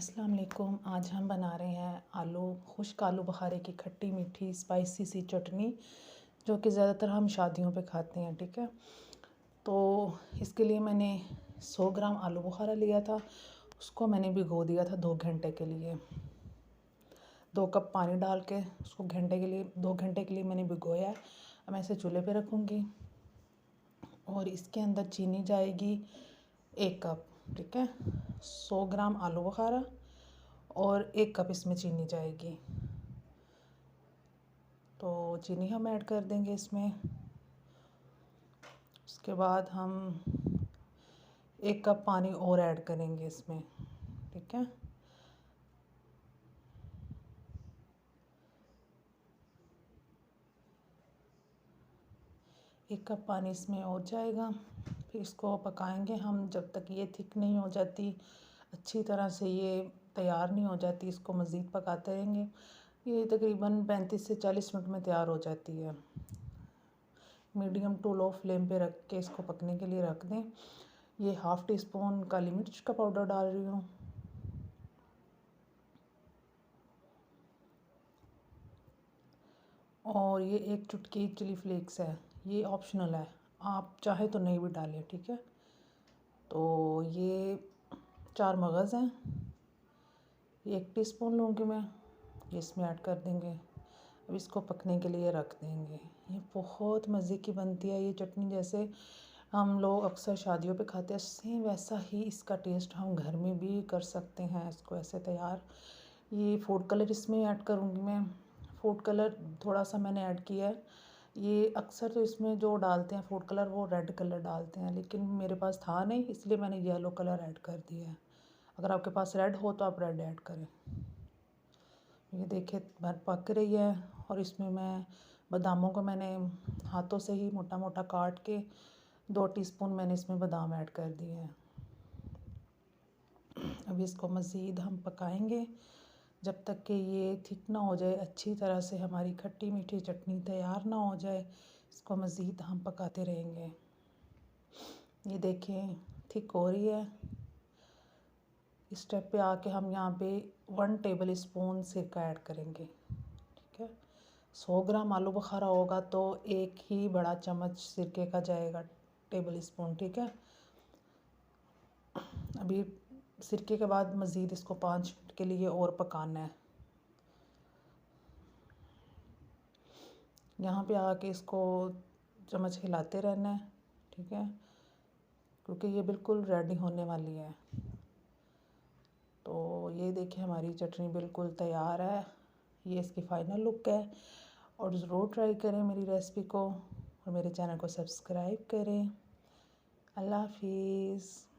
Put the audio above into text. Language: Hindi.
अस्सलाम वालेकुम। आज हम बना रहे हैं खुश्क आलू बुखारे की खट्टी मीठी स्पाइसी सी चटनी, जो कि ज़्यादातर हम शादियों पे खाते हैं। ठीक है, तो इसके लिए मैंने 100 ग्राम आलू बुखारा लिया था। उसको मैंने भिगो दिया था 2 घंटे के लिए। 2 कप पानी डाल के उसको 2 घंटे के लिए मैंने भिगोया है। अब मैं इसे चूल्हे पे रखूँगी और इसके अंदर चीनी जाएगी 1 कप। ठीक है, 100 ग्राम आलू बुखारा और 1 कप इसमें चीनी जाएगी। तो चीनी हम ऐड कर देंगे इसमें। उसके बाद हम 1 कप पानी और ऐड करेंगे इसमें। ठीक है, एक कप पानी इसमें और जाएगा। फिर इसको पकाएंगे हम जब तक ये थिक नहीं हो जाती, अच्छी तरह से ये तैयार नहीं हो जाती। इसको मज़ीद पकाते रहेंगे। ये तकरीबन 35 से 40 मिनट में तैयार हो जाती है। मीडियम टू लो फ्लेम पे रख के इसको पकने के लिए रख दें। ये हाफ़ टी स्पून काली मिर्च का पाउडर डाल रही हूँ। और ये 1 चुटकी चिली फ्लेक्स है, ये ऑप्शनल है, आप चाहे तो नहीं भी डालें। ठीक है, तो ये 4 मगज़ हैं, ये 1 टीस्पून लूँगी मैं, ये इसमें ऐड कर देंगे। अब इसको पकने के लिए रख देंगे। ये बहुत मज़े की बनती है ये चटनी, जैसे हम लोग अक्सर शादियों पे खाते हैं, सेम वैसा ही इसका टेस्ट हम घर में भी कर सकते हैं इसको ऐसे तैयार। ये फूड कलर इसमें ऐड करूँगी मैं। फूड कलर थोड़ा सा मैंने ऐड किया है। ये अक्सर तो इसमें जो डालते हैं फूड कलर वो रेड कलर डालते हैं, लेकिन मेरे पास था नहीं, इसलिए मैंने येलो कलर ऐड कर दिया है। अगर आपके पास रेड हो तो आप रेड ऐड करें। ये देखिए पक रही है और इसमें मैं बादामों को मैंने हाथों से ही मोटा मोटा काट के 2 टीस्पून मैंने इसमें बादाम ऐड कर दिए हैं। अब इसको मज़ीद हम पकाएंगे जब तक कि ये थिक ना हो जाए, अच्छी तरह से हमारी खट्टी मीठी चटनी तैयार ना हो जाए। इसको मज़ीद हम पकाते रहेंगे। ये देखें थिक हो रही है। इस स्टेप पे आके हम यहाँ पे 1 टेबल स्पून सिरका ऐड करेंगे। ठीक है, 100 ग्राम आलू बुखारा होगा तो 1 ही बड़ा चम्मच सिरके का जाएगा, टेबल स्पून। ठीक है, अभी सिरके के बाद मज़ीद इसको 5 मिनट के लिए और पकाना है। यहाँ पे आके इसको चम्मच हिलाते रहना है। ठीक है, क्योंकि ये बिल्कुल रेडी होने वाली है। तो ये देखिए हमारी चटनी बिल्कुल तैयार है। ये इसकी फ़ाइनल लुक है। और ज़रूर ट्राई करें मेरी रेसिपी को और मेरे चैनल को सब्सक्राइब करें। अल्लाह हाफिज़।